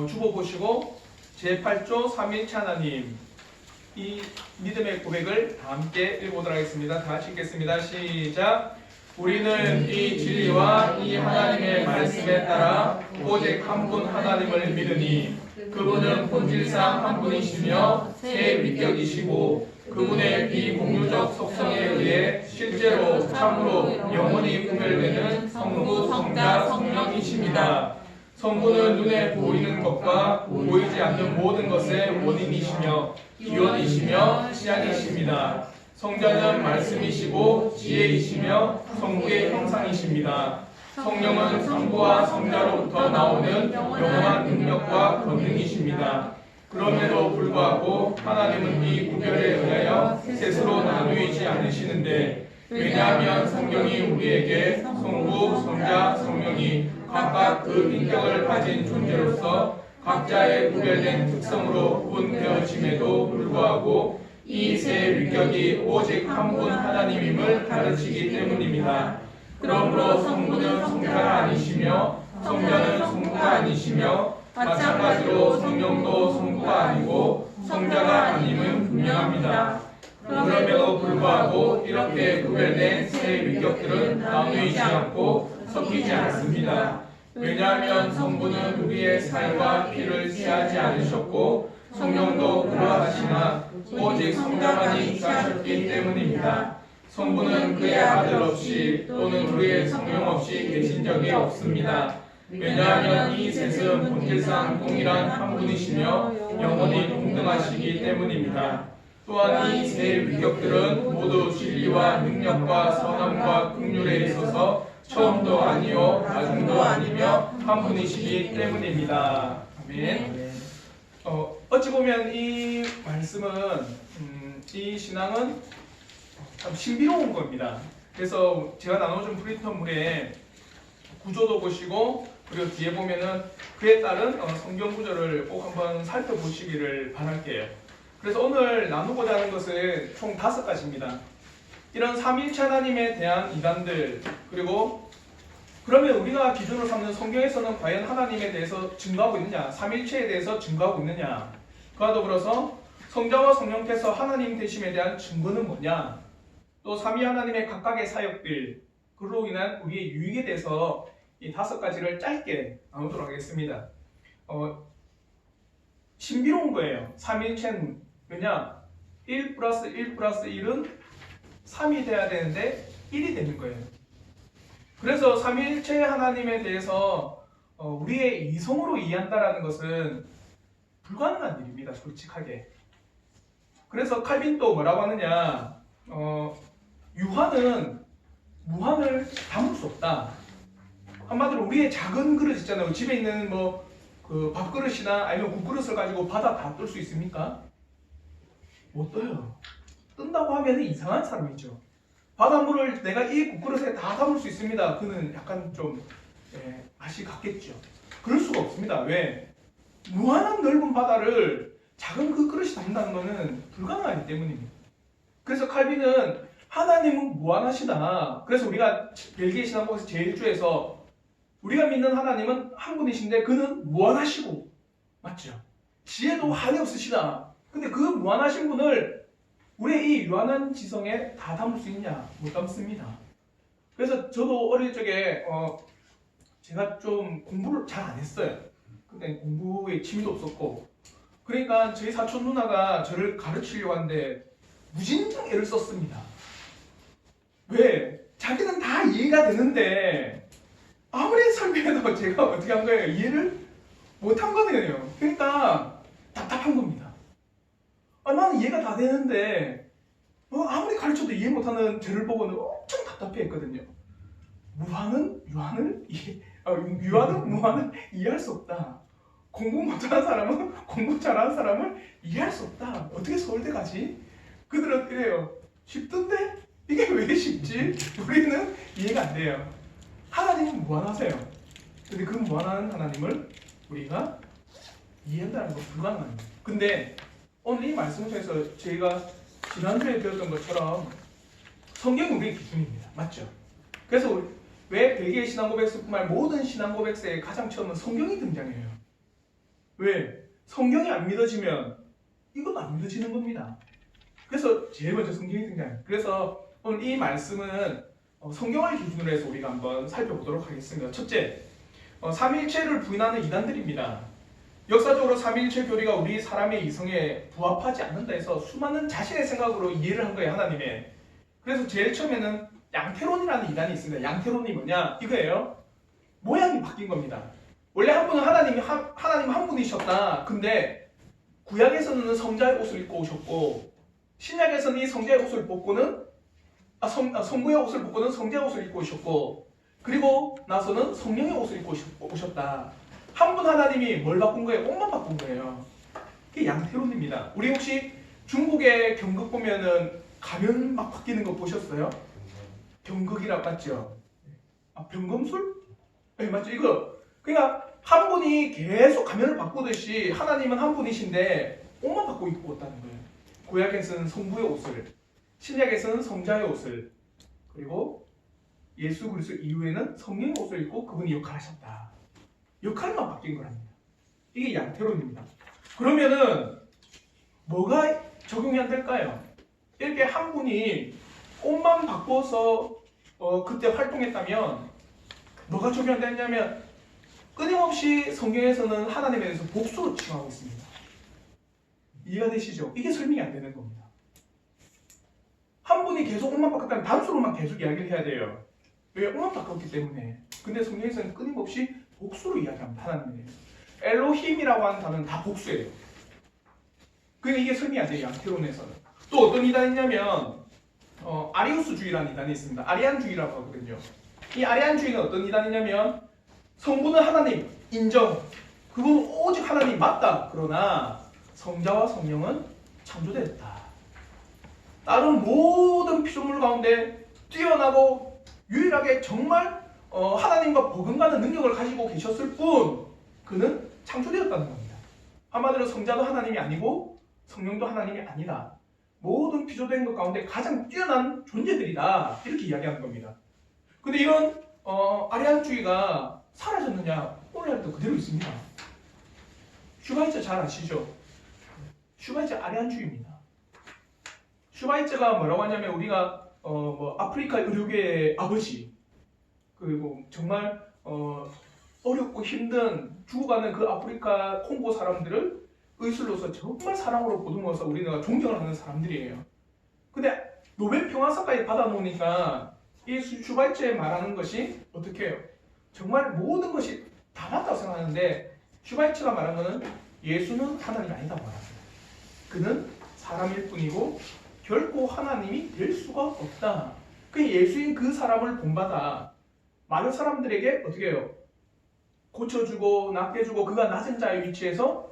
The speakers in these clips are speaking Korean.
주보 보시고 제8조 삼위일체 하나님 이 믿음의 고백을 다 함께 읽어보도록 하겠습니다. 다 같이 읽겠습니다. 시작. 우리는 이 진리와 이 하나님의 말씀에 따라 오직 한 분 하나님을 믿으니 그분은 본질상 한 분이시며 새 위격이시고 그분의 비공유적 속성에 의해 실제로 참으로 영원히 구별되는 성부, 성자, 성령이십니다. 성부는 눈에 보이는 것과 보이지 않는 모든 것의 원인이시며 기원이시며 시작이십니다. 성자는 말씀이시고 지혜이시며 성부의 형상이십니다. 성령은 성부와 성자로부터 나오는 영원한 능력과 권능이십니다. 그럼에도 불구하고 하나님은 이 구별에 의하여 셋으로 나누이지 않으시는데 왜냐하면 성경이 우리에게 성부, 성자, 성령이 각각 그 인격을 가진 존재로서 각자의 구별된 특성으로 구분되어짐에도 불구하고 이 세 위격이 오직 한 분 하나님임을 가르치기 때문입니다. 그러므로 성부는 성자가 아니시며 성자는 성부가 아니시며 마찬가지로 성령도 성부가 아니고 성자가 아님은 분명합니다. 그럼에도 불구하고 이렇게 구별된 세 위격들은 나누이지 않고 섞이지 않습니다. 왜냐하면 성부는 우리의 살과 피를 취하지 않으셨고 성령도 그러하시나 오직 성자만이 취하셨기 때문입니다. 성부는 그의 아들 없이 또는 우리의 성령 없이 계신 적이 없습니다. 왜냐하면 이 셋은 본질상 동일한 한 분이시며 영원히 동등하시기 때문입니다. 또한 이 세 위격들은 모두 진리와 능력과 선함과 긍휼에 있어서 처음도 아니요 나중도 아니며 한 분이시기 때문입니다. 아멘. 어찌 보면 이 말씀은 이 신앙은 참 신비로운 겁니다. 그래서 제가 나눠준 프린터물에 구조도 보시고 그리고 뒤에 보면은 그에 따른 성경 구절을 꼭 한번 살펴보시기를 바랄게요. 그래서 오늘 나누고자 하는 것은 총 5가지입니다. 이런 삼위일체 하나님에 대한 이단들, 그리고 그러면 우리가 기준으로 삼는 성경에서는 과연 하나님에 대해서 증거하고 있느냐, 삼위일체에 대해서 증거하고 있느냐, 그와 더불어서 성자와 성령께서 하나님 되심에 대한 증거는 뭐냐, 또 삼위 하나님의 각각의 사역들, 그로 인한 우리의 유익에 대해서 이 5가지를 짧게 나누도록 하겠습니다. 신비로운 거예요. 삼위일체는 왜냐? 1 플러스 1 플러스 1은 3이 돼야 되는데 1이 되는 거예요. 그래서 삼위일체 하나님에 대해서 우리의 이성으로 이해한다는 것은 불가능한 일입니다. 솔직하게. 그래서 칼빈도 뭐라고 하느냐, 유한은 무한을 담을 수 없다. 한마디로 우리의 작은 그릇 있잖아요. 집에 있는 그 밥그릇이나 아니면 국그릇을 가지고 바다 다 뜰 수 있습니까? 못 떠요. 뜬다고 하면 이상한 사람이죠. 바닷물을 내가 이 국그릇에 다 담을 수 있습니다. 그는 약간 좀 맛이 같겠죠. 그럴 수가 없습니다. 왜? 무한한 넓은 바다를 작은 그 그릇이 담는다는 것은 불가능하기 때문입니다. 그래서 칼빈은 하나님은 무한하시다. 그래서 우리가 벨기에 신앙복에서 제1주에서 우리가 믿는 하나님은 한 분이신데 그는 무한하시고, 맞죠? 지혜도 한이 없으시다. 근데 그 무한하신 분을 우리의 이 유한한 지성에 다 담을 수 있냐? 못 담습니다. 그래서 저도 어릴 적에 제가 좀 공부를 잘 안 했어요. 근데 공부에 취미도 없었고, 그러니까 저희 사촌 누나가 저를 가르치려고 하는데 무진장 애를 썼습니다. 왜? 자기는 다 이해가 되는데 아무리 설명해도 제가 어떻게 한 거예요? 이해를 못한 거네요. 그러니까 답답한 겁니다. 나는 이해가 다 되는데 아무리 가르쳐도 이해 못하는 저를 보고는 엄청 답답해했거든요. 유한은 무한을 이해할 수 없다. 공부 못하는 사람은 공부 잘하는 사람을 이해할 수 없다. 어떻게 서울대 가지? 그들은 이래요. 쉽던데? 이게 왜 쉽지? 우리는 이해가 안 돼요. 하나님은 무한하세요. 근데 그 무한한 하나님을 우리가 이해한다는 건 불가능합니다. 근데 오늘 이 말씀을 통해서 저희가 지난주에 배웠던 것처럼 성경이 우리의 기준입니다. 맞죠? 그래서 왜 벨기에 신앙고백서뿐만 아니라 모든 신앙고백서에 가장 처음은 성경이 등장해요. 왜? 성경이 안 믿어지면 이것도 안 믿어지는 겁니다. 그래서 제일 먼저 성경이 등장해요. 그래서 오늘 이 말씀은 성경을 기준으로 해서 우리가 한번 살펴보도록 하겠습니다. 첫째, 삼위일체를 부인하는 이단들입니다. 역사적으로 삼위일체 교리가 우리 사람의 이성에 부합하지 않는다 해서 수많은 자신의 생각으로 이해를 한 거예요, 하나님의. 그래서 제일 처음에는 양태론이라는 이단이 있습니다. 양태론이 뭐냐? 이거예요. 모양이 바뀐 겁니다. 원래 한 분은 하나님 한 분이셨다. 근데 구약에서는 성자의 옷을 입고 오셨고 신약에서는 이 성자의 옷을 벗고는 성부의 옷을 벗고는 성자의 옷을 입고 오셨고 그리고 나서는 성령의 옷을 입고 오셨다. 한 분 하나님이 뭘 바꾼 거예요? 옷만 바꾼 거예요. 이게 양태론입니다. 우리 혹시 중국의 경극 보면은 가면 막 바뀌는 거 보셨어요? 경극이라 맞죠? 병검술? 네, 맞죠? 이거 그러니까 한 분이 계속 가면을 바꾸듯이 하나님은 한 분이신데 옷만 바꾸고 입고 왔다는 거예요. 구약에서는 성부의 옷을, 신약에서는 성자의 옷을, 그리고 예수 그리스도 이후에는 성령의 옷을 입고 그분이 역할하셨다. 역할만 바뀐 거랍니다. 이게 양태론입니다. 그러면은 뭐가 적용이 안 될까요? 이렇게 한 분이 옷만 바꿔서 그때 활동했다면 뭐가 적용 안 되냐면 끊임없이 성경에서는 하나님에 대해서 복수로 칭하고 있습니다. 이해가 되시죠? 이게 설명이 안 되는 겁니다. 한 분이 계속 옷만 바꿨다면 단수로만 계속 이야기를 해야 돼요. 왜? 옷만 바꿨기 때문에. 근데 성경에서는 끊임없이 복수로 이야기합니다. 하나님에 대해서. 엘로힘이라고 하는 단어는 다 복수예요. 그러니까 이게 설명이 안 돼요. 양태론에서는. 또 어떤 이단이 있냐면 아리우스주의라는 이단이 있습니다. 아리안주의라고 하거든요. 이 아리안주의는 어떤 이단이냐면 성부는 하나님 인정. 그건 오직 하나님 맞다. 그러나 성자와 성령은 창조되었다. 다른 모든 피조물 가운데 뛰어나고 유일하게 정말 하나님과 버금가는 능력을 가지고 계셨을 뿐 그는 창조되었다는 겁니다. 한마디로 성자도 하나님이 아니고 성령도 하나님이 아니다. 모든 피조된 것 가운데 가장 뛰어난 존재들이다. 이렇게 이야기하는 겁니다. 근데 이런 아리안주의가 사라졌느냐? 오늘날도 그대로 있습니다. 슈바이처 잘 아시죠? 슈바이처 아리안주의입니다. 슈바이처가 뭐라고 하냐면 우리가 아프리카 의료계의 아버지 그리고 정말 어렵고 힘든 죽어가는 그 아프리카 콩고 사람들을 의술로서 정말 사랑으로 보듬어서 우리가 존경을 하는 사람들이에요. 근데 노벨 평화상까지 받아놓으니까 이 슈바이처에 말하는 것이 어떻게 해요? 정말 모든 것이 다 맞다고 생각하는데 슈바이처가 말한 것은 예수는 하나님이 아니다고 말합니다. 그는 사람일 뿐이고 결코 하나님이 될 수가 없다. 그 예수인 그 사람을 본받아 많은 사람들에게 어떻게 해요? 고쳐주고 낫게 해주고 그가 낮은 자의 위치에서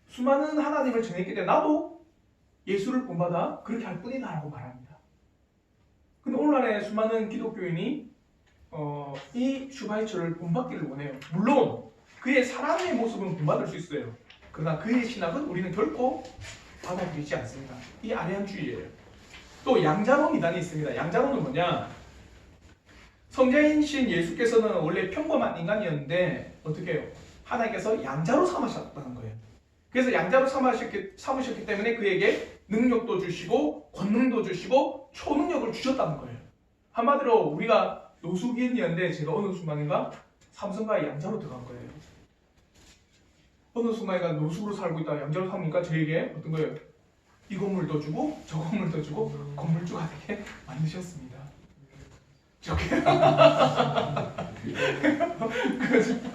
수많은 하나님을 전했기 때문에 나도 예수를 본받아 그렇게 할 뿐이다 라고 말합니다. 근데 오늘날의 수많은 기독교인이 이 슈바이처를 본받기를 원해요. 물론 그의 사랑의 모습은 본받을 수 있어요. 그러나 그의 신학은 우리는 결코 받아들이지 않습니다. 이 아리안주의예요. 또 양자론 이단이 있습니다. 양자론은 뭐냐? 성자이신 예수께서는 원래 평범한 인간이었는데 어떻게 해요? 하나님께서 양자로 삼으셨다는 거예요. 그래서 양자로 삼으셨기 때문에 그에게 능력도 주시고 권능도 주시고 초능력을 주셨다는 거예요. 한마디로 우리가 노숙인이었는데 제가 어느 순간인가 삼성가에 양자로 들어간 거예요. 어느 순간인가 노숙으로 살고 있다가 양자로 삼으니까 저에게 어떤 거예요? 이 건물도 주고 저 건물도 주고 건물주가 되게 만드셨습니다. 저게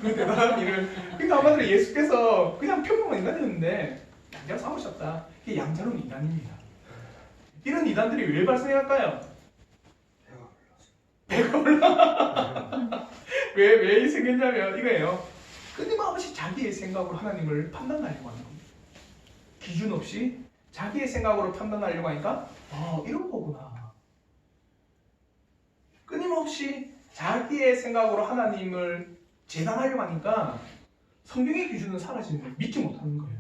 그 대단한 일을 그러니까 한마디로 예수께서 그냥 평범한 인간이었는데 양자로 삼으셨다. 이게 양자론 이단입니다. 이런 이단들이 왜 발생할까요? 배가 올라. 왜 생겼냐면 이거예요. 끊임없이 자기의 생각으로 하나님을 판단하려고 하는 겁니다. 기준 없이 자기의 생각으로 판단하려고 하니까 이런 거구나. 끊임없이 자기의 생각으로 하나님을 재단하려고 하니까 성경의 기준은 사라지는 거예요. 믿지 못하는 거예요.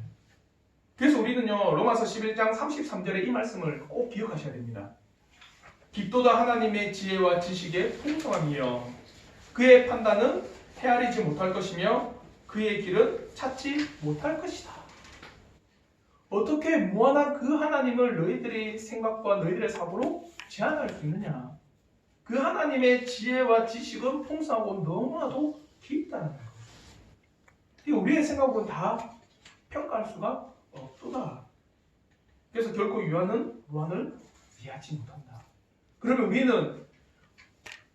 그래서 우리는요 로마서 11장 33절에 이 말씀을 꼭 기억하셔야 됩니다. 깊도다 하나님의 지혜와 지식의 풍성함이요 그의 판단은 헤아리지 못할 것이며 그의 길은 찾지 못할 것이다. 어떻게 무한한 그 하나님을 너희들의 생각과 너희들의 사고로 제한할 수 있느냐? 그 하나님의 지혜와 지식은 풍성하고 너무나도 깊다는 거예요. 이거 우리의 생각으로는 다 평가할 수가 없도다. 그래서 결코 유한은 무한을 이해하지 못한다. 그러면 우리는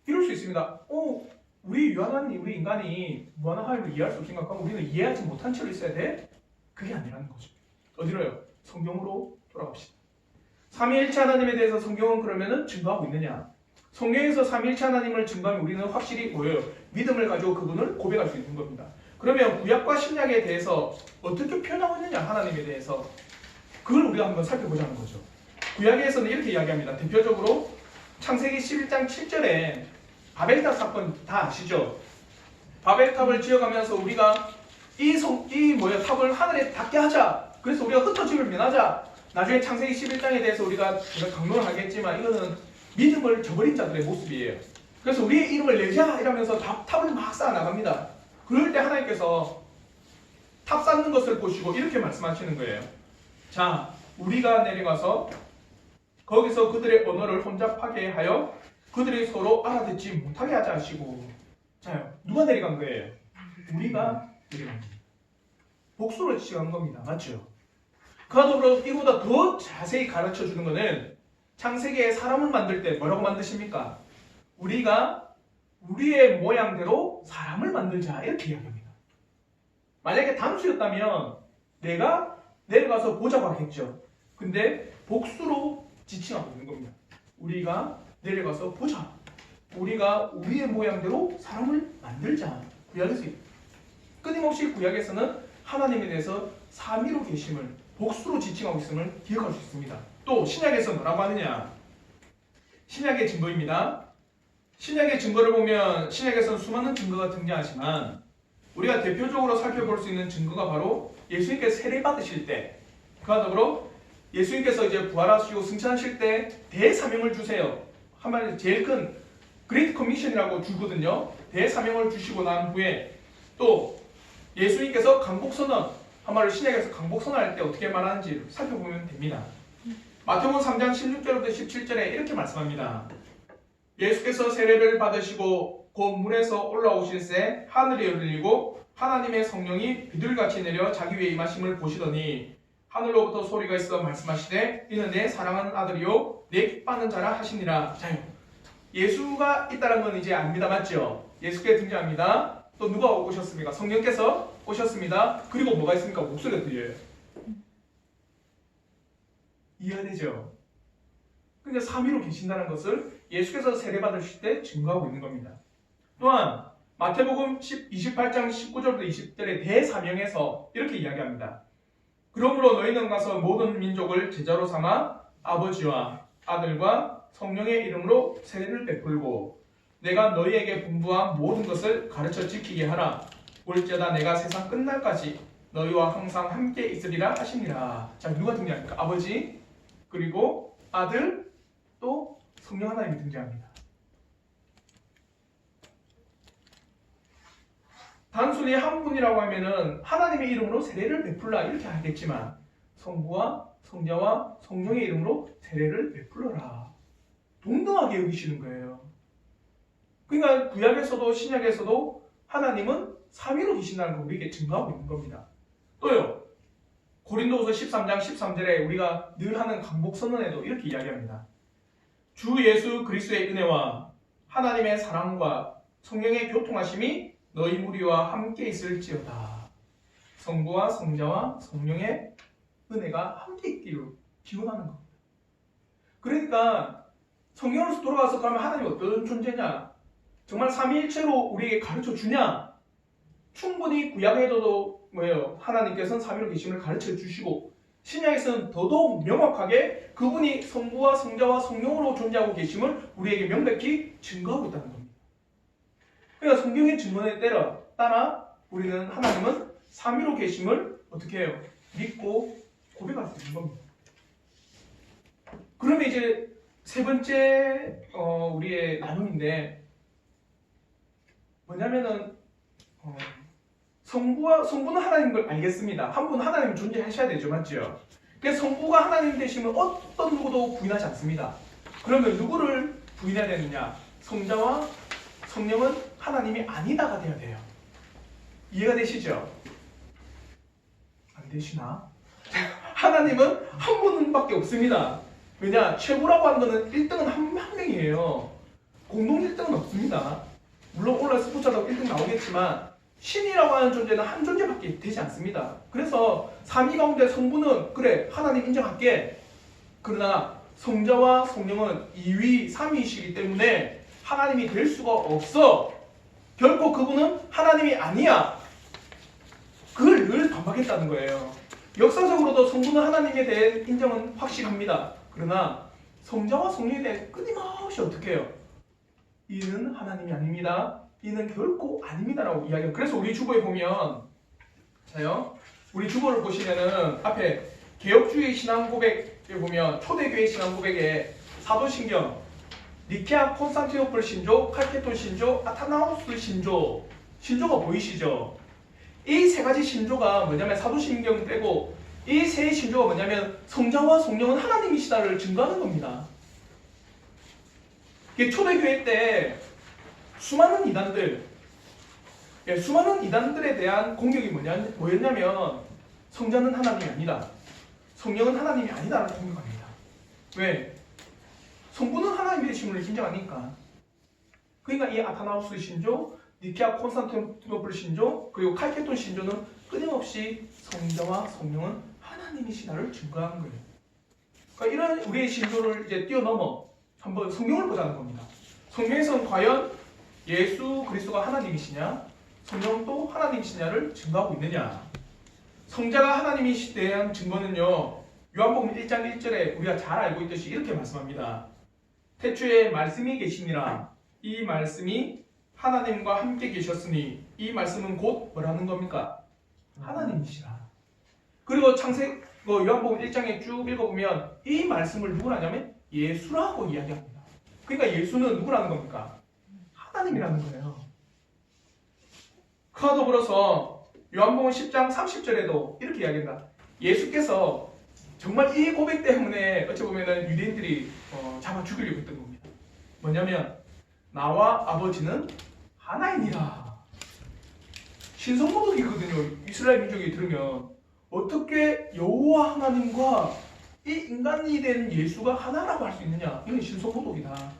이럴 수 있습니다. 우리 유한한 우리 인간이 무한한 하나님을 이해할 수 없게 생각하면 우리는 이해하지 못한 채로 있어야 돼? 그게 아니라는 거죠. 어디로요? 성경으로 돌아갑시다. 삼위일체 하나님에 대해서 성경은 그러면은 증거하고 있느냐? 성경에서 삼위일체 하나님을 증거하면 우리는 확실히 뭐예요? 믿음을 가지고 그분을 고백할 수 있는 겁니다. 그러면 구약과 신약에 대해서 어떻게 표현하고 있느냐? 하나님에 대해서 그걸 우리가 한번 살펴보자는 거죠. 구약에서는 이렇게 이야기합니다. 대표적으로 창세기 11장 7절에 바벨탑 사건 다 아시죠? 바벨탑을 지어가면서 우리가 탑을 하늘에 닿게 하자. 그래서 우리가 흩어짐을 면하자. 나중에 창세기 11장에 대해서 우리가 강론을 하겠지만 이거는 믿음을 저버린 자들의 모습이에요. 그래서 우리의 이름을 내자 이러면서 탑을 막 쌓아 나갑니다. 그럴 때 하나님께서 탑 쌓는 것을 보시고 이렇게 말씀하시는 거예요. 자, 우리가 내려가서 거기서 그들의 언어를 혼잡하게 하여 그들이 서로 알아듣지 못하게 하자 하시고, 자, 누가 내려간 거예요? 우리가 내려간 겁니다. 복수로 지시한 겁니다. 맞죠? 그와 더불어 이보다 더 자세히 가르쳐 주는 것은 창세기에 사람을 만들 때 뭐라고 만드십니까? 우리가 우리의 모양대로 사람을 만들자 이렇게 이야기합니다. 만약에 단수였다면 내가 내려가서 보자고 하겠죠. 근데 복수로 지칭하고 있는 겁니다. 우리가 내려가서 보자. 우리가 우리의 모양대로 사람을 만들자. 구약에서 끊임없이 구약에서는 하나님에 대해서 삼위로 계심을 복수로 지칭하고 있음을 기억할 수 있습니다. 또 신약에서 뭐라고 하느냐? 신약의 증거입니다. 신약의 증거를 보면 신약에서는 수많은 증거가 등장하지만 우리가 대표적으로 살펴볼 수 있는 증거가 바로 예수님께서 세례 받으실 때, 그와 더불어 예수님께서 이제 부활하시고 승천하실 때 대사명을 주세요. 한마디로 제일 큰 그레이트 커미션이라고 주거든요. 대사명을 주시고 난 후에 또 예수님께서 강복선언, 한마디로 신약에서 강복선언할 때 어떻게 말하는지 살펴보면 됩니다. 마태복음 3장 16절부터 17절에 이렇게 말씀합니다. 예수께서 세례를 받으시고 곧 물에서 올라오실새 하늘이 열리고 하나님의 성령이 비둘같이 내려 자기 위에 임하심을 보시더니 하늘로부터 소리가 있어 말씀하시되 이는 내 사랑하는 아들이요 내 기뻐하는 자라 하시니라. 자, 예수가 있다는 건 이제 압니다. 맞죠? 예수께 등장합니다. 또 누가 오셨습니까? 성령께서 오셨습니다. 그리고 뭐가 있습니까? 목소리가 들려요. 이해가 되죠? 그러니까 삼위로 계신다는 것을 예수께서 세례받으실 때 증거하고 있는 겁니다. 또한 마태복음 28장 19절부터 20절의 대사명에서 이렇게 이야기합니다. 그러므로 너희는 가서 모든 민족을 제자로 삼아 아버지와 아들과 성령의 이름으로 세례를 베풀고 내가 너희에게 분부한 모든 것을 가르쳐 지키게 하라. 올지어다 내가 세상 끝날까지 너희와 항상 함께 있으리라 하시니라. 자, 누가 등장합니까? 아버지, 그리고 아들, 또 성령 하나님이 등장합니다. 단순히 한 분이라고 하면은 하나님의 이름으로 세례를 베풀라 이렇게 하겠지만 성부와 성자와 성령의 이름으로 세례를 베풀어라. 동등하게 여기시는 거예요. 그러니까 구약에서도 신약에서도 하나님은 삼위로 계신다는 걸 우리에게 증거하고 있는 겁니다. 또요. 고린도후서 13장 13절에 우리가 늘 하는 강복선언에도 이렇게 이야기합니다. 주 예수 그리스도의 은혜와 하나님의 사랑과 성령의 교통하심이 너희 무리와 함께 있을지어다. 성부와 성자와 성령의 은혜가 함께 있기를 기원하는 겁니다. 그러니까 성경으로서 돌아가서 그러면 하나님이 어떤 존재냐? 정말 삼위일체로 우리에게 가르쳐 주냐? 충분히 구약에도 뭐예요? 하나님께서는 삼위로 계심을 가르쳐 주시고 신약에서는 더더욱 명확하게 그분이 성부와 성자와 성령으로 존재하고 계심을 우리에게 명백히 증거하고 있다는 겁니다. 그러니까 성경의 증언에 따라 우리는 하나님은 삼위로 계심을 어떻게 해요? 믿고 고백할 수 있는 겁니다. 그러면 이제 세 번째 우리의 나눔인데 뭐냐면은 성부는 하나님인 걸 알겠습니다. 한 분은 하나님 존재하셔야 되죠, 맞죠? 그래서 성부가 하나님 되시면 어떤 누구도 부인하지 않습니다. 그러면 누구를 부인해야 되느냐? 성자와 성령은 하나님이 아니다가 돼야 돼요. 이해가 되시죠? 안 되시나? 하나님은 한 분밖에 없습니다. 왜냐? 최고라고 하는 거는 1등은 한 명이에요. 공동 1등은 없습니다. 물론 오늘 스포츠하다고 1등 나오겠지만 신이라고 하는 존재는 한 존재밖에 되지 않습니다. 그래서 삼위 가운데 성부는 그래 하나님 인정할게. 그러나 성자와 성령은 2위, 3위이시기 때문에 하나님이 될 수가 없어. 결코 그분은 하나님이 아니야. 그걸 늘 반박했다는 거예요. 역사적으로도 성부는 하나님에 대한 인정은 확실합니다. 그러나 성자와 성령에 대해 끊임없이 어떻게 해요? 이는 하나님이 아닙니다. 이는 결코 아닙니다라고 이야기해요. 그래서 우리 주보에 보면 자요. 우리 주보를 보시면은 앞에 개혁주의 신앙 고백에 보면 초대교회 신앙 고백에 사도신경, 니케아 콘스탄티노플 신조, 칼케톤 신조, 아타나우스 신조가 보이시죠? 이 세 가지 신조가 뭐냐면 사도신경 빼고 이 세 신조가 뭐냐면 성자와 성령은 하나님이시다를 증거하는 겁니다. 초대교회 때 수많은 이단들에 대한 공격이 뭐였냐면 성자는 하나님이 아니다. 성령은 하나님이 아니다라는 공격합니다. 왜? 성부는 하나님의 되심을 인정하니까. 그러니까 이 아타나우스 신조, 니케아 콘스탄티노플 신조, 그리고 칼케톤 신조는 끊임없이 성자와 성령은 하나님이시다를 증거하는 거예요. 그러니까 이런 우리의 신조를 이제 뛰어넘어 한번 성경을 보자는 겁니다. 성경에서는 과연 예수 그리스도가 하나님이시냐, 성령도 하나님이시냐를 증거하고 있느냐. 성자가 하나님이시에 대한 증거는요, 요한복음 1장 1절에 우리가 잘 알고 있듯이 이렇게 말씀합니다. 태초에 말씀이 계시니라. 이 말씀이 하나님과 함께 계셨으니 이 말씀은 곧 뭐라는 겁니까? 하나님이시라. 그리고 요한복음 1장에 쭉 읽어보면 이 말씀을 누구라냐면 예수라고 이야기합니다. 그러니까 예수는 누구라는 겁니까? 하나님이라는 거예요. 그와 더불어서 요한복음 10장 30절에도 이렇게 이야기합니다. 예수께서 정말 이 고백 때문에 어찌 보면 유대인들이 잡아 죽이려고 했던 겁니다. 뭐냐면 나와 아버지는 하나이니라. 신성모독이거든요. 이스라엘 민족이 들으면 어떻게 여호와 하나님과 이 인간이 된 예수가 하나라고 할 수 있느냐. 이건 신성모독이다.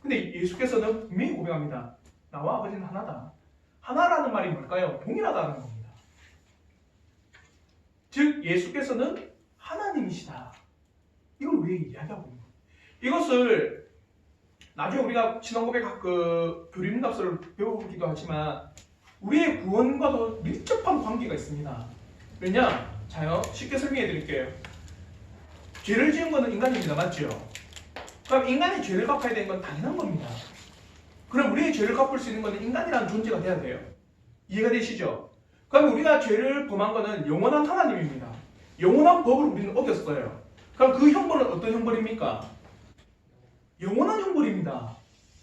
근데 예수께서는 분명히 고백합니다. 나와 아버지는 하나다. 하나라는 말이 뭘까요? 동일하다는 겁니다. 즉 예수께서는 하나님이시다. 이걸 우리에게 이야기하고 있는 거예요. 이것을 나중에 우리가 신앙고백 교리문답서를 배우기도 하지만 우리의 구원과도 밀접한 관계가 있습니다. 왜냐? 자요, 쉽게 설명해 드릴게요. 죄를 지은 것은 인간입니다. 맞죠? 그럼 인간이 죄를 갚아야 되는 건 당연한 겁니다. 그럼 우리의 죄를 갚을 수 있는 것은 인간이라는 존재가 돼야 돼요. 이해가 되시죠? 그럼 우리가 죄를 범한 것은 영원한 하나님입니다. 영원한 법을 우리는 어겼어요. 그럼 그 형벌은 어떤 형벌입니까? 영원한 형벌입니다.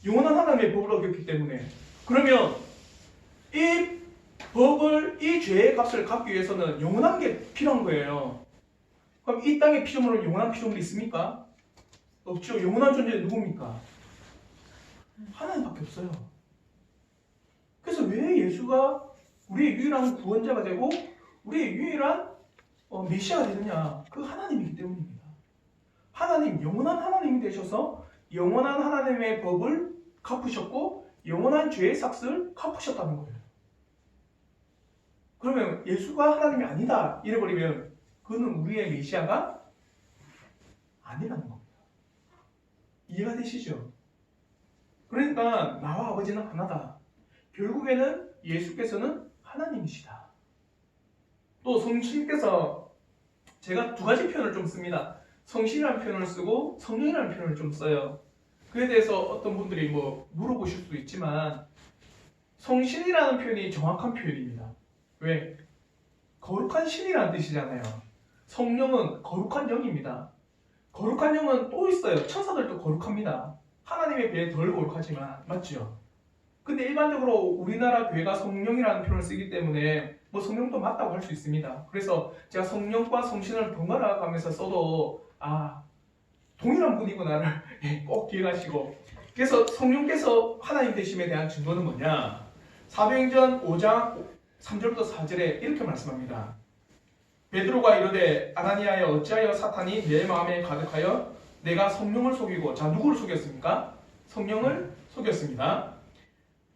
영원한 하나님의 법을 어겼기 때문에. 그러면 이 죄의 값을 갚기 위해서는 영원한 게 필요한 거예요. 그럼 이 땅의 피조물은 영원한 피조물이 있습니까? 없죠. 영원한 존재는 누굽니까? 하나님밖에 없어요. 그래서 왜 예수가 우리의 유일한 구원자가 되고 우리의 유일한 메시아가 되느냐? 그 하나님이기 때문입니다. 하나님, 영원한 하나님이 되셔서 영원한 하나님의 법을 갚으셨고 영원한 죄의 삭을 갚으셨다는 거예요. 그러면 예수가 하나님이 아니다 이래버리면 그는 우리의 메시아가 아니라는 겁니다. 이해가 되시죠? 그러니까 나와 아버지는 하나다. 결국에는 예수께서는 하나님이시다. 또 성신께서 제가 두 가지 표현을 좀 씁니다. 성신이라는 표현을 쓰고 성령이라는 표현을 좀 써요. 그에 대해서 어떤 분들이 물어보실 수도 있지만 성신이라는 표현이 정확한 표현입니다. 왜? 거룩한 신이라는 뜻이잖아요. 성령은 거룩한 영입니다. 거룩한 영은 또 있어요. 천사들도 거룩합니다. 하나님에 비해 덜 거룩하지만 맞죠? 근데 일반적으로 우리나라 교회가 성령이라는 표현을 쓰기 때문에 뭐 성령도 맞다고 할 수 있습니다. 그래서 제가 성령과 성신을 번갈아 가면서 써도 동일한 분이구나를 꼭 기억하시고, 그래서 성령께서 하나님 되심에 대한 증거는 뭐냐? 사도행전 5장 3절부터 4절에 이렇게 말씀합니다. 베드로가 이르되 아나니아여 어찌하여 사탄이 내 마음에 가득하여 내가 성령을 속이고, 자 누구를 속였습니까? 성령을 속였습니다.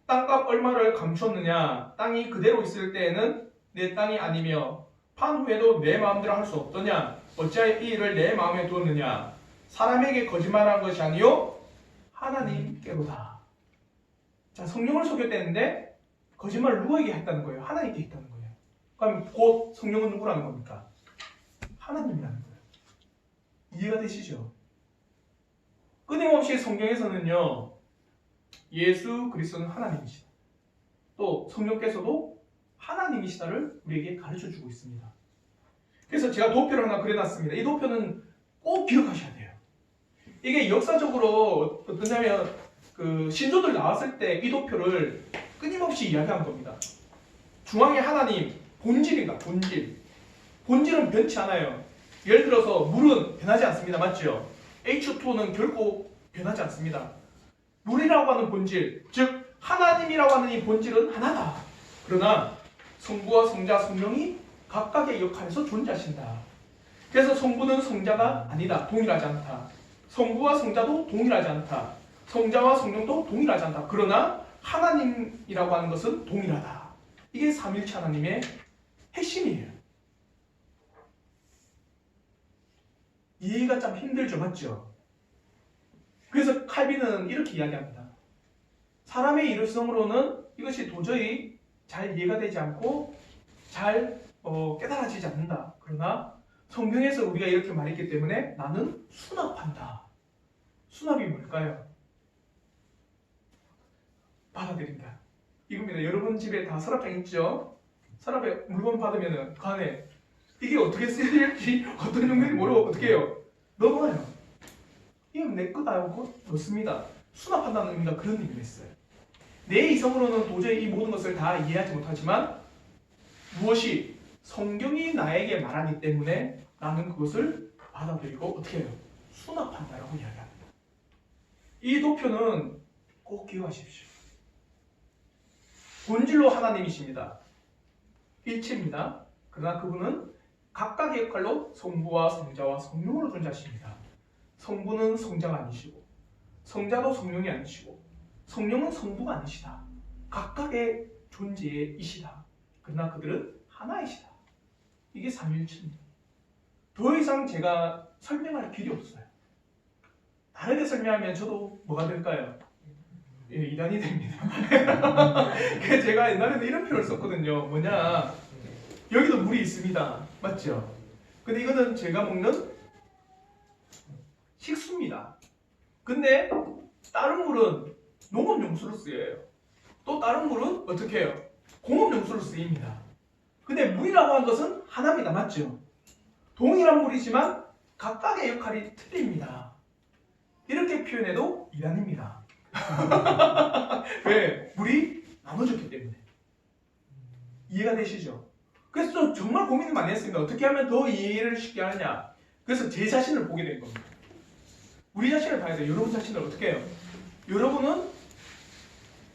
땅값 얼마를 감췄느냐? 땅이 그대로 있을 때에는 내 땅이 아니며 판 후에도 내 마음대로 할 수 없더냐? 어찌하여 이 일을 내 마음에 두었느냐? 사람에게 거짓말한 것이 아니요 하나님께로다. 자, 성령을 속였다는데 거짓말을 누구에게 했다는 거예요? 하나님께 했다는 거예요. 그럼 곧 성령은 누구라는 겁니까? 하나님이라는 거예요. 이해가 되시죠? 끊임없이 성경에서는요, 예수 그리스도는 하나님이시다, 또 성령께서도 하나님이시다를 우리에게 가르쳐주고 있습니다. 그래서 제가 도표를 하나 그려놨습니다. 이 도표는 꼭 기억하셔야 돼요. 이게 역사적으로 어떠냐면 그 신조들 나왔을 때 이 도표를 끊임없이 이야기한 겁니다. 중앙에 하나님, 본질입니다. 본질은 변치 않아요. 예를 들어서 물은 변하지 않습니다. 맞죠? H2O는 결코 변하지 않습니다. 물이라고 하는 본질, 즉 하나님이라고 하는 이 본질은 하나다. 그러나 성부와 성자, 성령이 각각의 역할에서 존재하신다. 그래서 성부는 성자가 아니다, 동일하지 않다. 성부와 성자도 동일하지 않다. 성자와 성령도 동일하지 않다. 그러나 하나님이라고 하는 것은 동일하다. 이게 삼위일체 하나님의 핵심이에요. 이해가 참 힘들죠, 맞죠? 그래서 칼빈은 이렇게 이야기합니다. 사람의 이율성으로는 이것이 도저히 잘 이해가 되지 않고 잘 깨달아지지 않는다. 그러나 성경에서 우리가 이렇게 말했기 때문에 나는 수납한다. 수납이 뭘까요? 받아들인다. 이겁니다. 여러분 집에 다 서랍장 있죠? 서랍에 물건 받으면 그 안에 이게 어떻게 쓰일지 어떤 용도인지 모르고 어떻게 해요? 넣어놔요. 이건 내 거다 하고 넣습니다. 수납한다는 의미가 그런 의미가 있어요. 내 이성으로는 도저히 이 모든 것을 다 이해하지 못하지만 무엇이 성경이 나에게 말하기 때문에 나는 그것을 받아들이고 어떻게 해요? 수납한다라고 이야기합니다. 이 도표는 꼭 기억하십시오. 본질로 하나님이십니다. 일체입니다. 그러나 그분은 각각의 역할로 성부와 성자와 성령으로 존재하십니다. 성부는 성자가 아니시고 성자도 성령이 아니시고 성령은 성부가 아니시다. 각각의 존재이시다. 그러나 그들은 하나이시다. 이게 삼위일체입니다. 더 이상 제가 설명할 길이 없어요. 다르게 설명하면 저도 뭐가 될까요? 예, 이단이 됩니다. 그래서 제가 옛날에는 이런 표현을 썼거든요. 뭐냐, 여기도 물이 있습니다. 맞죠? 근데 이거는 제가 먹는 식수입니다. 근데 다른 물은 농업용수로 쓰여요. 또 다른 물은 어떻게 해요? 공업용수로 쓰입니다. 근데 물이라고 하는 것은 하나입니다. 맞죠? 동일한 물이지만 각각의 역할이 틀립니다. 이렇게 표현해도 이단입니다. 왜? 물이 나눠졌기 때문에. 이해가 되시죠? 그래서 정말 고민을 많이 했습니다. 어떻게 하면 더 이해를 쉽게 하느냐. 그래서 제 자신을 보게 된 겁니다. 우리 자신을 봐야 돼요. 여러분 자신을 어떻게 해요? 여러분은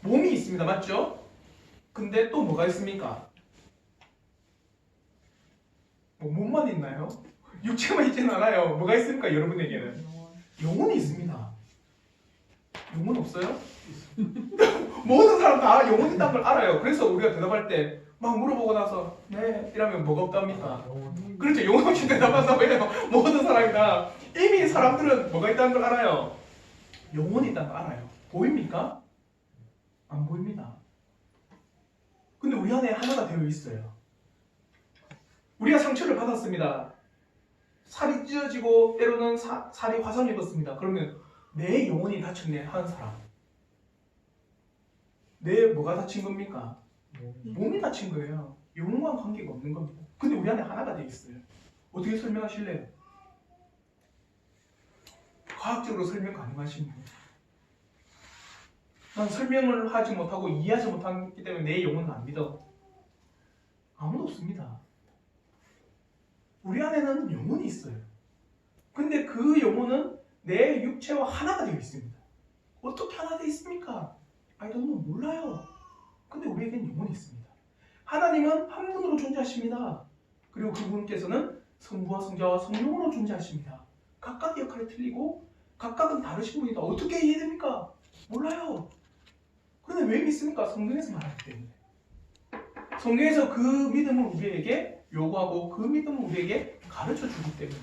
몸이 있습니다. 맞죠? 근데 또 뭐가 있습니까? 뭐 몸만 있나요? 육체만 있지는 않아요. 뭐가 있습니까? 여러분에게는 영혼이 있습니다. 영혼 없어요? 모든 사람 다 영혼 있다는 걸 알아요. 그래서 우리가 대답할 때 막 물어보고 나서 네 이러면 뭐가 없답니까? 그렇죠. 영혼 없이 대답한다고 해요. 모든 사람이 다 이미 사람들은 뭐가 있다는 걸 알아요. 영혼이 있다는 걸 알아요. 보입니까? 안 보입니다. 근데 우리 안에 하나가 되어 있어요. 우리가 상처를 받았습니다. 살이 찢어지고 때로는 살이 화상 입었습니다. 그러면 내 영혼이 다쳤네 하는 사람, 내 뭐가 다친 겁니까? 몸이 다친 거예요. 영혼과 관계가 없는 겁니다. 근데 우리 안에 하나가 되어 있어요. 어떻게 설명하실래요? 과학적으로 설명 가능하신 분? 난 설명을 하지 못하고 이해하지 못하기 때문에 내 영혼은 안 믿어. 아무도 없습니다. 우리 안에는 영혼이 있어요. 근데 그 영혼은 내 육체와 하나가 되어 있습니다. 어떻게 하나 되어 있습니까? I don't know, 몰라요. 근데 우리에겐 영혼이 있습니다. 하나님은 한 분으로 존재하십니다. 그리고 그분께서는 성부와 성자와 성령으로 존재하십니다. 각각의 역할이 틀리고 각각은 다르신 분이다. 어떻게 이해됩니까? 몰라요. 그런데 왜 믿습니까? 성경에서 말하기 때문에. 성경에서 그 믿음을 우리에게 요구하고 그 믿음을 우리에게 가르쳐주기 때문에.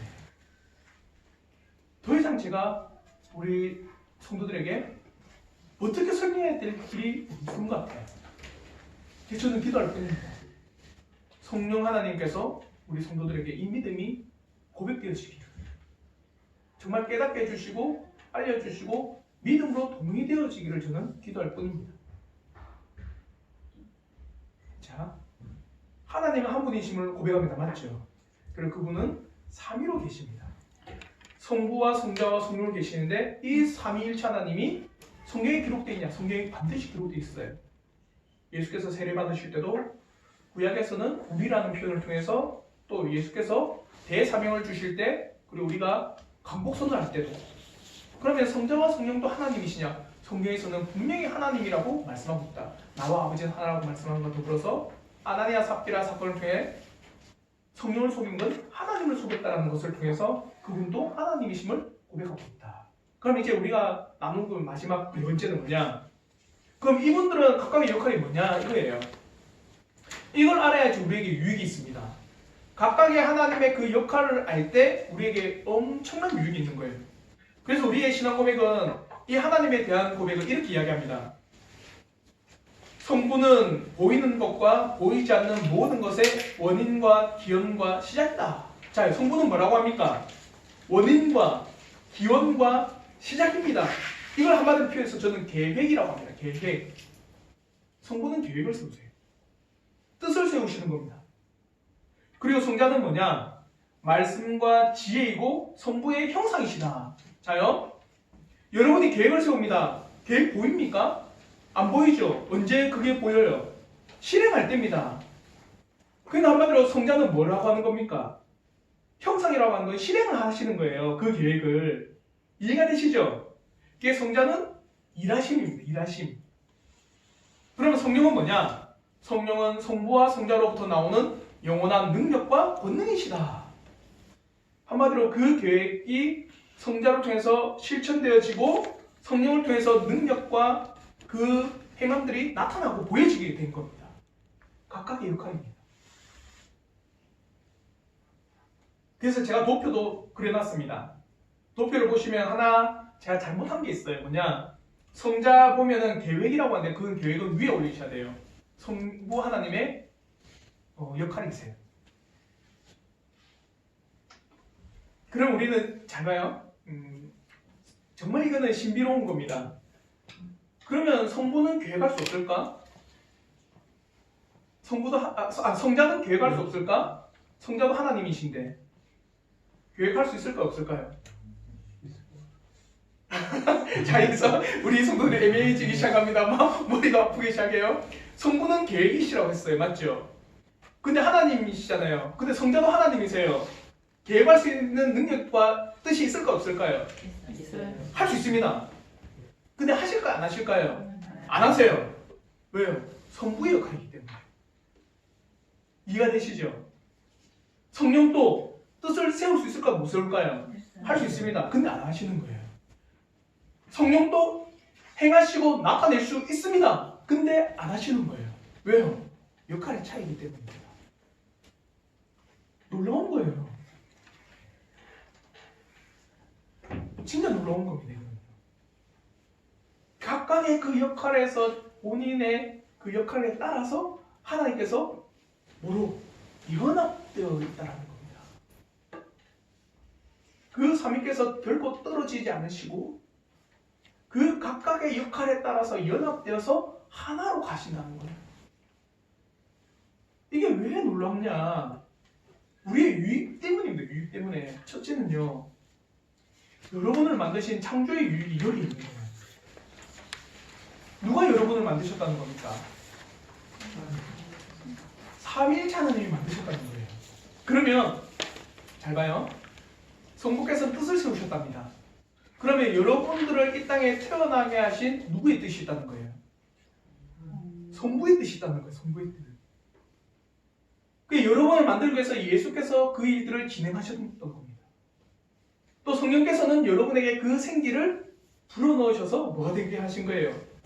더 이상 제가 우리 성도들에게 어떻게 설명해야 될 길이 없는 것 같아요. 저는 기도할 뿐입니다. 성령 하나님께서 우리 성도들에게 이 믿음이 고백되어지기를 정말 깨닫게 해주시고 알려주시고 믿음으로 동의되어지기를 저는 기도할 뿐입니다. 자, 하나님은 한 분이심을 고백합니다. 맞죠? 그리고 그분은 삼위로 계십니다. 성부와 성자와 성령으로 계시는데 이 삼위일체 하나님이 성경에 기록되어 있냐? 성경에 반드시 기록되어 있어요. 예수께서 세례 받으실 때도 구약에서는 우리라는 표현을 통해서 또 예수께서 대사명을 주실 때 그리고 우리가 강복선을 할 때도 그러면 성자와 성령도 하나님이시냐? 성경에서는 분명히 하나님이라고 말씀하고 있다. 나와 아버지는 하나라고 말씀하는 것과 더불어서 아나니아 삽비라 사건을 통해 성령을 속인 건 하나님을 속였다는 것을 통해서 그분도 하나님이심을 고백하고 있다. 그럼 이제 우리가 나누는 그 마지막 네 번째는 뭐냐? 그럼 이분들은 각각의 역할이 뭐냐? 이거예요. 이걸 알아야지 우리에게 유익이 있습니다. 각각의 하나님의 그 역할을 알 때 우리에게 엄청난 유익이 있는 거예요. 그래서 우리의 신앙 고백은 이 하나님에 대한 고백을 이렇게 이야기합니다. 성부는 보이는 것과 보이지 않는 모든 것의 원인과 기원과 시작이다. 자, 성부는 뭐라고 합니까? 원인과 기원과 시작입니다. 이걸 한마디로 표현해서 저는 계획이라고 합니다. 계획. 성부는 계획을 세우세요. 뜻을 세우시는 겁니다. 그리고 성자는 뭐냐? 말씀과 지혜이고 성부의 형상이시다. 자요. 여러분이 계획을 세웁니다. 계획 보입니까? 안 보이죠? 언제 그게 보여요? 실행할 때입니다. 그러니까 한마디로 성자는 뭐라고 하는 겁니까? 형상이라고 하는 건 실행을 하시는 거예요. 그 계획을. 이해가 되시죠? 이게 성자는 일하심입니다. 일하심. 그러면 성령은 뭐냐? 성령은 성부와 성자로부터 나오는 영원한 능력과 권능이시다. 한마디로 그 계획이 성자를 통해서 실천되어지고 성령을 통해서 능력과 그 행함들이 나타나고 보여지게 된 겁니다. 각각의 역할입니다. 그래서 제가 도표도 그려놨습니다. 도표를 보시면 하나 제가 잘못한 게 있어요. 뭐냐? 성자 보면은 계획이라고 하는데 그 계획은 위에 올리셔야 돼요. 성부 하나님의 역할이세요. 그럼 우리는 잘 봐요. 정말 이거는 신비로운 겁니다. 그러면 성부는 계획할 수 없을까? 성자는 계획할 수 없을까? 성자도 하나님이신데 계획할 수 있을까 없을까요? 자, 여기서 우리 성도들이 애매해지기 시작합니다. 막 머리가 아프기 시작해요. 성부는 계획이시라고 했어요. 맞죠? 근데 하나님이시잖아요. 근데 성자도 하나님이세요. 계획할 수 있는 능력과 뜻이 있을까 없을까요? 있어요. 할 수 있습니다. 근데 하실까요? 안 하실까요? 안 하세요. 왜요? 성부의 역할이기 때문에. 이해가 되시죠? 성령도 뜻을 세울 수 있을까 못 세울까요? 할 수 있습니다. 근데 안 하시는 거예요. 성령도 행하시고 나타낼 수 있습니다. 근데 안 하시는 거예요. 왜요? 역할의 차이이기 때문입니다. 놀라운 거예요. 진짜 놀라운 겁니다. 각각의 그 역할에서 본인의 그 역할에 따라서 하나님께서 뭐로 연합되어 있다는 겁니다. 그 삼위께서 결코 떨어지지 않으시고 그 각각의 역할에 따라서 연합되어서 하나로 가신다는 거예요. 이게 왜 놀랍냐? 우리의 유익 때문입니다. 유익 때문에. 첫째는요, 여러분을 만드신 창조의 유익이 여기 있는 거예요. 누가 여러분을 만드셨다는 겁니까? 삼위일체 하나님이 만드셨다는 거예요. 그러면 잘 봐요. 성부께서 뜻을 세우셨답니다. 그러면 여러분들을 이 땅에 태어나게 하신 누구의 뜻이 있다는 거예요? 성부의 뜻이 있다는 거예요. 성부의 뜻. 그 여러분을 만들기 위해서 예수께서 그 일들을 진행하셨던 겁니다. 또 성령께서는 여러분에게 그 생기를 불어넣으셔서 뭐가 되게 하신 거예요?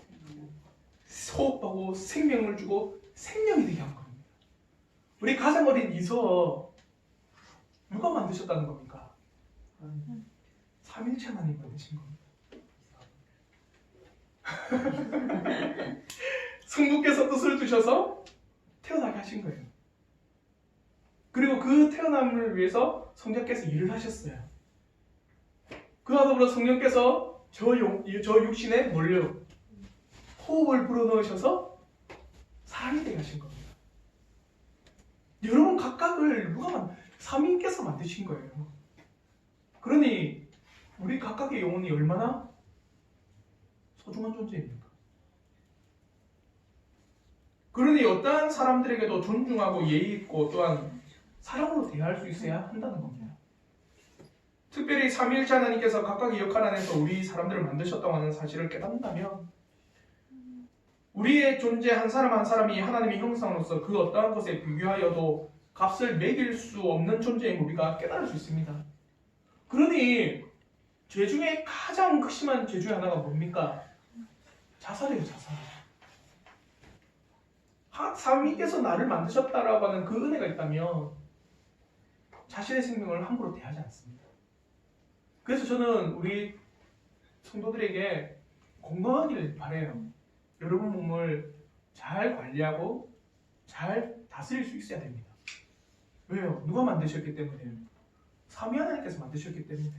호흡하고 생명을 주고 생명이 되게 한 겁니다. 우리 가장 어린 이서 누가 만드셨다는 겁니까? 삼일체 하나님 만드신 겁니다. 성부께서 뜻을 두셔서 태어나게 하신 거예요. 그리고 그 태어남을 위해서 성자께서 일을 하셨어요. 그와 더불어 성령께서 저 육신에 뭘요? 호흡을 불어넣으셔서 사람이 되게 하신 겁니다. 여러분 각각을 삼위께서 만드신 거예요. 그러니 우리 각각의 영혼이 얼마나 소중한 존재입니까? 그러니 어떠한 사람들에게도 존중하고 예의 있고 또한 사랑으로 대할 수 있어야 한다는 겁니다. 특별히 삼위일체 하나님께서 각각의 역할 안에서 우리 사람들을 만드셨다고 하는 사실을 깨닫는다면 우리의 존재 한 사람 한 사람이 하나님의 형상으로서 그 어떠한 것에 비교하여도 값을 매길 수 없는 존재임을 우리가 깨달을 수 있습니다. 그러니 죄 중에 가장 극심한 죄 중에 하나가 뭡니까? 자살이에요. 자살. 삼위께서 나를 만드셨다라고 하는 그 은혜가 있다면 자신의 생명을 함부로 대하지 않습니다. 그래서 저는 우리 성도들에게 건강하기를 바라요. 여러분 몸을 잘 관리하고 잘 다스릴 수 있어야 됩니다. 왜요? 누가 만드셨기 때문에요. 삼위 하나님께서 만드셨기 때문에.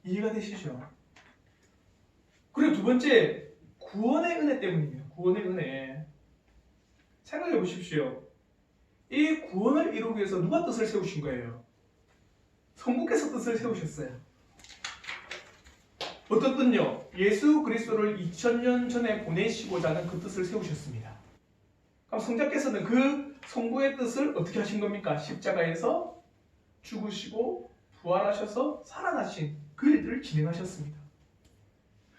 이해가 되시죠? 그리고 두 번째, 구원의 은혜 때문이에요. 구원의 은혜. 생각해 보십시오. 이 구원을 이루기 위해서 누가 뜻을 세우신 거예요? 성부께서 뜻을 세우셨어요. 어떤 뜻요? 예수 그리스도를 2000년 전에 보내시고자 하는 그 뜻을 세우셨습니다. 그럼 성자께서는 그 성부의 뜻을 어떻게 하신 겁니까? 십자가에서 죽으시고 부활하셔서 살아나신 그 일들을 진행하셨습니다.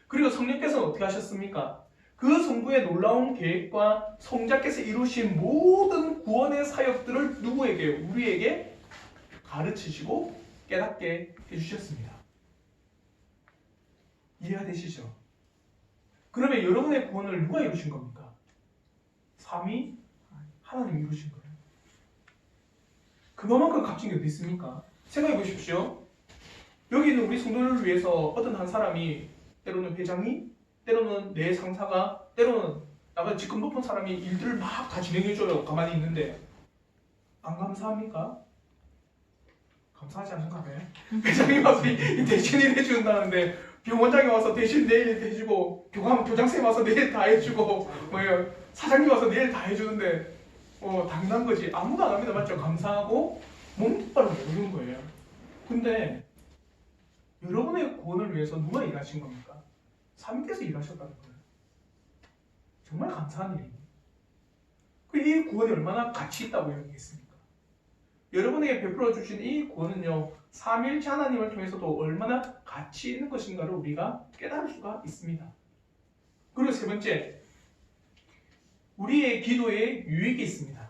그리고 성령께서는 어떻게 하셨습니까? 그 성부의 놀라운 계획과 성자께서 이루신 모든 구원의 사역들을 누구에게? 우리에게 가르치시고 깨닫게 해주셨습니다. 이해가 되시죠? 그러면 여러분의 구원을 누가 이루신 겁니까? 삼위 하나님이 이루신 거예요. 그거만큼 값진 게 어디 있습니까? 생각해 보십시오. 여기 있는 우리 성도를 위해서 어떤 한 사람이 때로는 회장이, 때로는 내 상사가, 때로는 나보다 직급 높은 사람이 일들을 막 다 진행해줘요. 가만히 있는데 안 감사합니까? 감사하지 않은가 봐요. 회장이 와서 대신 일 해준다는데 병원장이 와서 대신 내일 해주고 교장선생님 와서 내일 다 해주고 뭐예요? 사장님 와서 내일 다 해주는데 당연한 거지. 아무도 안 합니다. 맞죠? 감사하고 몸 똑바로 모르는 거예요. 근데 여러분의 구원을 위해서 누가 일하신 겁니까? 삼위께서 일하셨다는 거예요. 정말 감사한 일입니다. 이 구원이 얼마나 가치 있다고 여기겠습니까? 여러분에게 베풀어 주신 이 구원은요, 삼위일체 하나님을 통해서도 얼마나 가치 있는 것인가를 우리가 깨달을 수가 있습니다. 그리고 세 번째, 우리의 기도에 유익이 있습니다.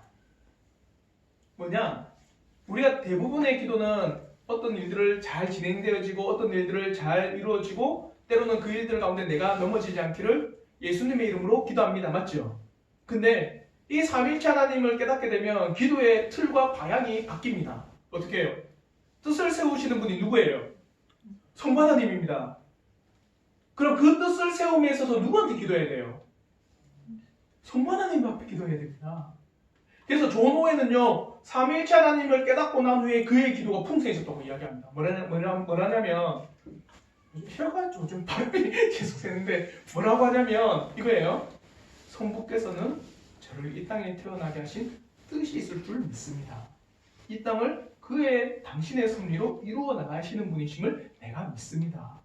뭐냐? 우리가 대부분의 기도는 어떤 일들을 잘 진행되어지고 어떤 일들을 잘 이루어지고 때로는 그 일들 가운데 내가 넘어지지 않기를 예수님의 이름으로 기도합니다. 맞죠? 근데 이 삼위일체 하나님을 깨닫게 되면 기도의 틀과 방향이 바뀝니다. 어떻게 해요? 뜻을 세우시는 분이 누구예요? 성부 하나님입니다. 그럼 그 뜻을 세움에 있어서 누구한테 기도해야 돼요? 성부 하나님 앞에 기도해야 됩니다. 그래서 존호에는요, 삼위일체 하나님을 깨닫고 난 후에 그의 기도가 풍성해졌다고 이야기합니다. 뭐라냐면 혀가 좀 발음이 계속 새는데 뭐라고 하냐면 이거예요. 성부께서는 저를 이 땅에 태어나게 하신 뜻이 있을 줄 믿습니다. 이 땅을 당신의 섭리로 이루어 나가시는 분이심을 내가 믿습니다.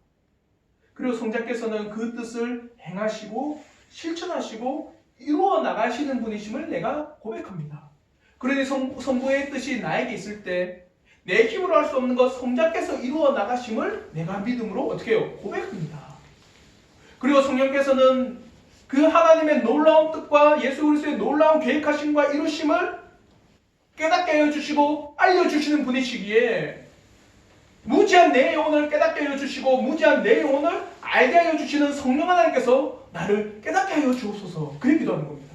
그리고 성자께서는 그 뜻을 행하시고 실천하시고 이루어 나가시는 분이심을 내가 고백합니다. 그러니 성부의 뜻이 나에게 있을 때 내 힘으로 할 수 없는 것 성자께서 이루어 나가심을 내가 믿음으로 어떻게 해요? 고백합니다. 그리고 성령께서는 그 하나님의 놀라운 뜻과 예수 그리스도의 놀라운 계획하심과 이루심을 깨닫게 하여 주시고 알려주시는 분이시기에 무지한 내 영혼을 깨닫게 하여 주시고 무지한 내 영혼을 알게 하여 주시는 성령 하나님께서 나를 깨닫게 하여 주옵소서. 그렇게 기도하는 겁니다.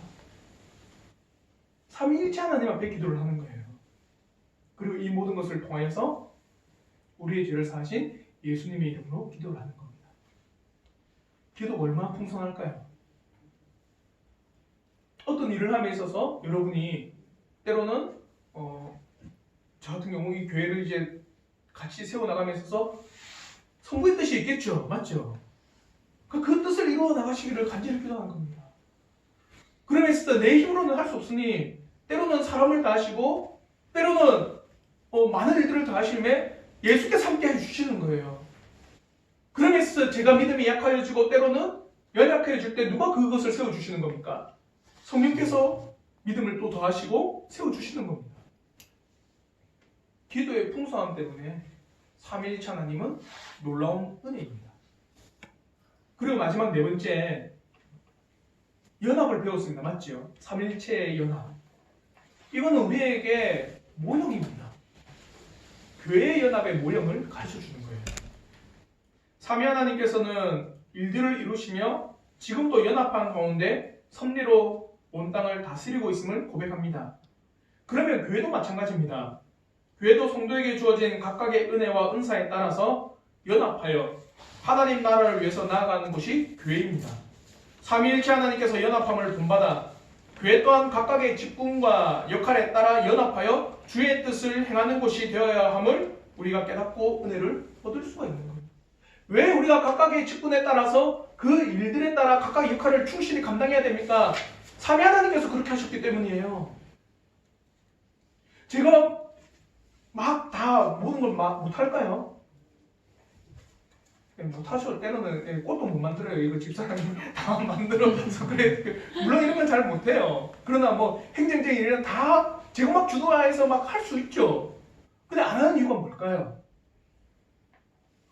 삼위일체 하나님 앞에 기도를 하는 거예요. 그리고 이 모든 것을 통하여서 우리의 죄를 사하신 예수님의 이름으로 기도를 하는 겁니다. 기도가 얼마나 풍성할까요? 어떤 일을 함에 있어서 여러분이 때로는 저 같은 경우 이 교회를 이제 같이 세워나감에 있어서 성부의 뜻이 있겠죠. 맞죠? 그 뜻을 이루어 나가시기를 간절히 기도하는 겁니다. 그러면서 내 힘으로는 할 수 없으니 때로는 사람을 다하시고 때로는 많은 일들을 다하심에 예수께서 함께 해주시는 거예요. 그러면서 제가 믿음이 약하여지고 때로는 연약해질 때 누가 그것을 세워주시는 겁니까? 성령께서 믿음을 또 더하시고 세워주시는 겁니다. 기도의 풍성함 때문에 삼위일체 하나님은 놀라운 은혜입니다. 그리고 마지막 네 번째, 연합을 배웠습니다. 맞죠? 삼위일체의 연합. 이거는 우리에게 모형입니다. 교회의 연합의 모형을 가르쳐주는 거예요. 삼위 하나님께서는 일들을 이루시며 지금도 연합한 가운데 섭리로 온 땅을 다스리고 있음을 고백합니다. 그러면 교회도 마찬가지입니다. 교회도 성도에게 주어진 각각의 은혜와 은사에 따라서 연합하여 하나님 나라를 위해서 나아가는 곳이 교회입니다. 삼위일체 하나님께서 연합함을 본받아 교회 또한 각각의 직분과 역할에 따라 연합하여 주의 뜻을 행하는 곳이 되어야 함을 우리가 깨닫고 은혜를 얻을 수가 있는 겁니다. 왜 우리가 각각의 직분에 따라서 그 일들에 따라 각각의 역할을 충실히 감당해야 됩니까? 삼위 하나님께서 그렇게 하셨기 때문이에요. 제가 막 다 모든 걸 막 못할까요? 못하셔도 때로는 꽃도 못 만들어요. 이거 집사람이 다 만들어서 그래. 물론 이런 건 잘 못해요. 그러나 뭐 행정적인 일은 다 제가 막 주도해서 막 할 수 있죠. 근데 안 하는 이유가 뭘까요?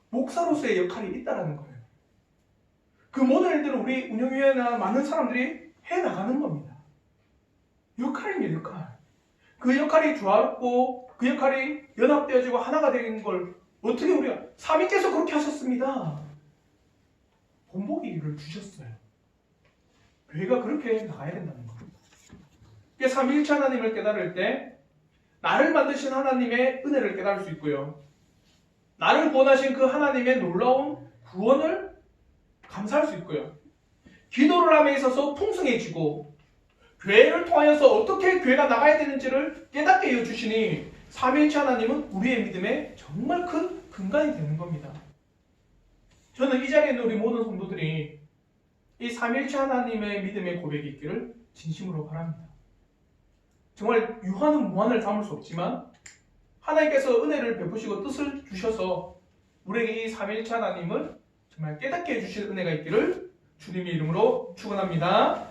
목사로서의 역할이 있다라는 거예요. 그 모든 일들을 우리 운영위원회나 많은 사람들이 해나가는 겁니다. 역할입니다. 역할. 그 역할이 조화롭고 그 역할이 연합되어지고 하나가 되는 걸 어떻게 우리가 삼위께서 그렇게 하셨습니다. 본보기를 주셨어요. 교회가 그렇게 나가야 된다는 겁니다. 삼위일체 하나님을 깨달을 때 나를 만드신 하나님의 은혜를 깨달을 수 있고요. 나를 구원하신 그 하나님의 놀라운 구원을 감사할 수 있고요. 기도를 함에 있어서 풍성해지고 교회를 통하여서 어떻게 교회가 나가야 되는지를 깨닫게 해주시니 삼위일체 하나님은 우리의 믿음에 정말 큰 근간이 되는 겁니다. 저는 이 자리에 있는 우리 모든 성도들이 이 삼위일체 하나님의 믿음의 고백이 있기를 진심으로 바랍니다. 정말 유한은 무한을 담을 수 없지만 하나님께서 은혜를 베푸시고 뜻을 주셔서 우리에게 이 삼위일체 하나님을 정말 깨닫게 해주실 은혜가 있기를 주님의 이름으로 축원합니다.